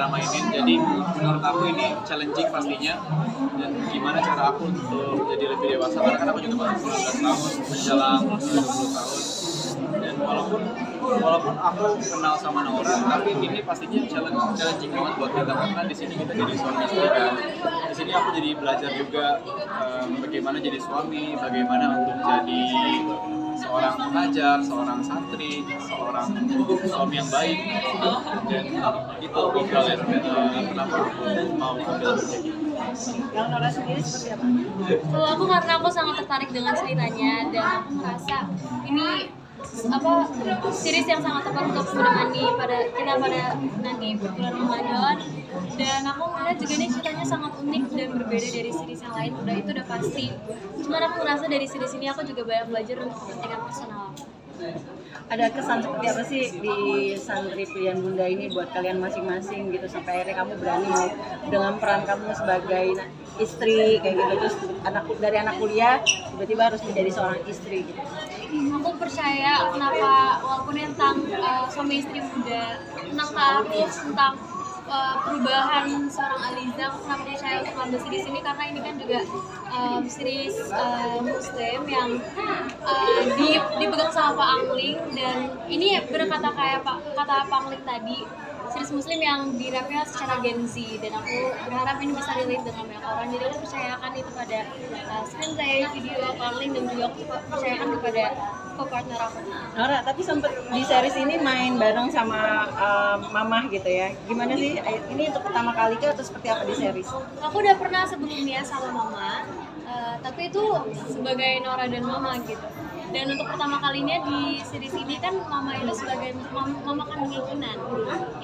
cara mainin. Jadi menurut aku ini challenging pastinya, dan gimana cara aku untuk jadi lebih dewasa, karena kan aku juga masih 19 tahun menjelang 20 tahun. Dan walaupun aku kenal sama Naura, tapi ini pastinya challenging banget buat kita, karena di sini kita jadi suami istri kan. Di sini aku jadi belajar juga bagaimana jadi suami, bagaimana untuk jadi seorang pengajar, seorang santri, seorang suami yang baik. Dan itu obrolan kenapa aku mau ambil jadi. Kalau Nora sendiri seperti apa? Kalau aku karena aku sangat tertarik dengan ceritanya dan aku merasa ini series yang sangat tepat untuk menemani pada nanti bulan Ramadan, dan aku melihat juga ini ceritanya sangat unik dan berbeda dari series yang lain. Itu udah pasti. Cuman aku merasa dari series ini aku juga banyak belajar untuk kepentingan personal. Ada kesan seperti apa sih di Santri Pilihan Bunda ini buat kalian masing-masing gitu, sampai akhirnya kamu berani dengan peran kamu sebagai istri kayak gitu, terus dari anak kuliah tiba-tiba harus menjadi seorang istri gitu. Aku percaya kenapa walaupun tentang suami istri muda, tentang taruh, tentang perubahan seorang Aliza, aku kenapa percaya untuk ngambil series ini, karena ini kan juga series Muslim yang dipegang sama Pak Angling, dan ini berkata kayak kata Pak Angling tadi, series Muslim yang dirapnya secara Gen Z, dan aku berharap ini bisa relate dengan banyak orang. Jadi aku percayakan itu pada screenplay, video, Pak Angling, dan juga aku percayakan kepada co-partner aku. Nora, tapi sempet di series ini main bareng sama Mama gitu ya. Gimana sih? Ini untuk pertama kali kah atau seperti apa di series? Aku udah pernah sebelumnya sama Mama, tapi itu sebagai Nora dan Mama gitu. Dan untuk pertama kalinya di series ini kan Mama itu sebagai Mama kan Kinan.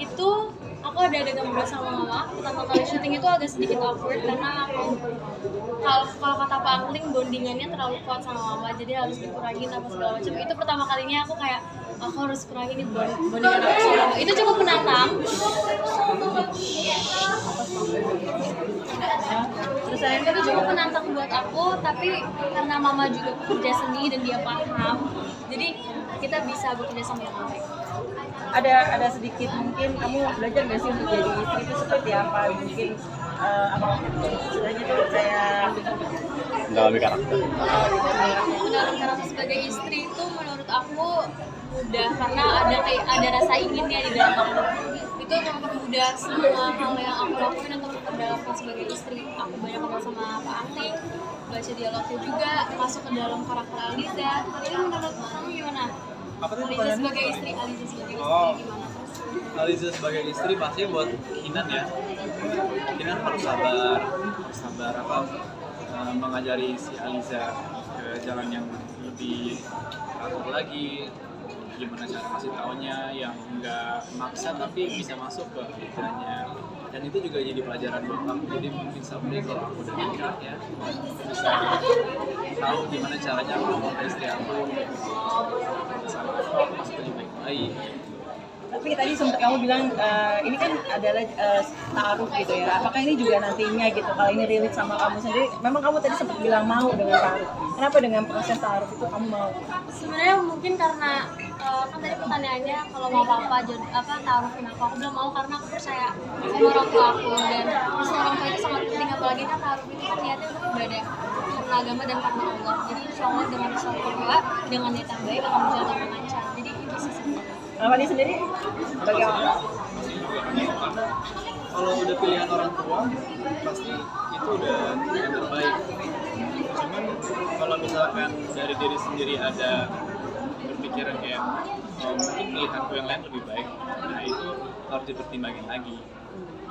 Itu aku ada adegan berdua sama Mama. Pertama kali syuting itu agak sedikit awkward karena aku kalau kata Pak Angling bondingannya terlalu kuat sama Mama, jadi harus dikurangin apa segala macam. Itu pertama kalinya aku kayak aku harus kurangin nih bondingan aku sama Mama. Itu cukup menantang. Terus akhirnya itu cukup menantang buat aku, tapi karena Mama juga bekerja seni dan dia paham, jadi kita bisa bekerja sama yang baik. Ada sedikit mungkin kamu belajar nggak sih untuk jadi istri itu seperti apa? Mungkin istilahnya tuh kayak mendalami karakter. Mendalami karakter sebagai istri itu menurut aku mudah, karena ada rasa inginnya di dalam aku. Itu mempermudah semua hal yang aku lakuin untuk mendalami sebagai istri. Aku banyak ngobrol sama Pak Angling, baca dialognya juga, masuk ke dalam karakter Aliza. Ini menurut kamu gimana? Apa tuh Aliza sebagai istri gimana? Aliza sebagai istri pasti buat Kinan ya. Kinan harus sabar mengajari si Aliza ke jalan yang lebih teratur lagi. Gimana cara kasih taunya yang nggak maksa tapi bisa masuk ke pikirannya. Dan itu juga jadi pelajaran buat aku. Jadi mungkin someday kalau aku udah nikah ya, bisa tahu gimana caranya aku ngomong ke istri aku. Aku maksudnya baik-baik. tapi tadi sempat kamu bilang ini kan adalah ta'aruf gitu ya. Apakah ini juga nantinya gitu kalau ini relate sama kamu sendiri? Memang kamu tadi sempat bilang mau dengan ta'aruf. Kenapa dengan proses ta'aruf itu kamu mau? Sebenarnya mungkin karena kan tadi pertanyaannya kalau mau ta'arufin aku bilang mau karena aku percaya sama orang tua aku, dan sama orang tua itu sangat penting, apalagi kan ta'aruf itu kan niatnya untuk ibadah karena agama dan karena Allah. Jadi insya Allah dengan usaha kedua, dengan niat yang baik akan berjalan dengan lancar. Jadi itu sih sebenarnya. Kalau dia sendiri bagaimana? Kalau udah pilihan orang tua pasti itu udah yang terbaik. Cuman kalau misalkan dari diri sendiri ada berpikiran kayak mungkin pilihanku yang lain lebih baik, nah itu harus dipertimbangin lagi.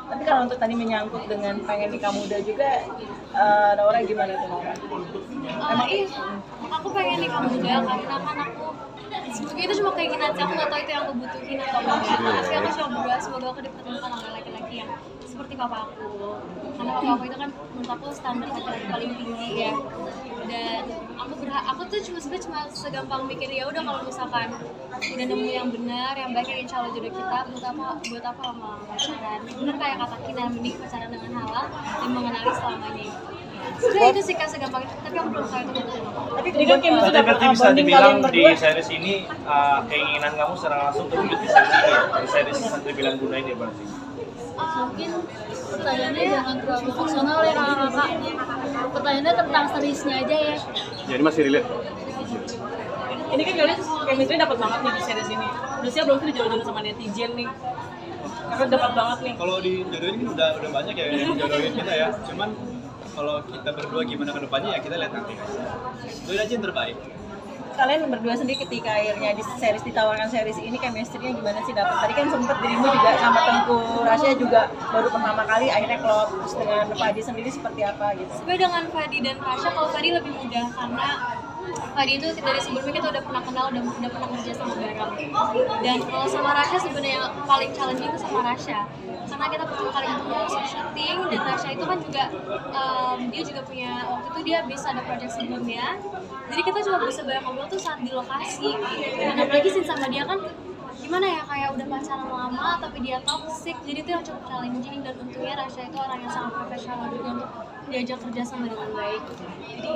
Tapi kalau untuk tadi menyangkut dengan pengen nikah muda juga, Naura gimana tuh Naura? Aku pengen nikah muda karena kan aku itu cuma keinginan sih, aku nggak tahu itu yang aku butuhin atau enggak, tapi aku cuma berdoa semoga aku dipertemukan oleh laki-laki yang seperti papa aku, karena papa aku itu kan menurut aku standar laki-laki paling tinggi ya. Dan aku tuh cuma segampang mikir ya udah kalau misalkan udah nemu yang benar, yang baik, yang insya Allah jodoh kita, buat apa lama pacaran? Bener kayak kata kita, mending pacaran dengan halal dan mengenali selamanya. Sudah itu sih segampang itu, tapi aku belum tahu itu betul. Tapi kemudian Kim sudah berarti bisa dibilang di series ini keinginan kamu secara langsung terwujud di series ini ya? Di series Santri Pilihan Bunda ini berarti? Mungkin pertanyaannya jangan terlalu personal ya kakak. Pertanyaannya tentang seriesnya aja ya. Ya ini masih relate. Ini kan kalian chemistry dapat banget nih di series ini. Udah siap belum sih dijodohin sama netizen nih? Karena dapat banget nih. Kalau dijodohin kan udah banyak ya yang jodohin kita ya. Cuman kalau kita berdua gimana ke depannya ya kita lihat nanti. Itu aja yang terbaik. Kalian berdua sendiri ketika akhirnya di series ditawarkan series ini chemistry-nya gimana sih dapat? Tadi kan sempet dirimu juga sama Tengku Rasya juga baru pertama kali akhirnya klop. Terus dengan Fadi sendiri seperti apa gitu? Sebenarnya dengan Fadi dan Rasya, kalau Fadi lebih mudah karena Fadi itu dari sebelumnya kita udah pernah kenal, udah pernah kerja sama bareng. Dan kalau sama Rasya sebenarnya yang paling challenging itu sama Rasya, karena kita pertama kali ketemu langsung syuting, dan Rasya itu kan juga dia juga punya, waktu itu dia bisa ada project sebelumnya, jadi kita cuma bisa banyak ngobrol tuh saat di lokasi. Dan apalagi sih sama dia kan gimana ya, kayak udah pacaran lama tapi dia toxic, jadi itu yang cukup challenging. Dan untungnya Rasya itu orang yang sangat profesional juga untuk diajak kerja sama dengan baik. Jadi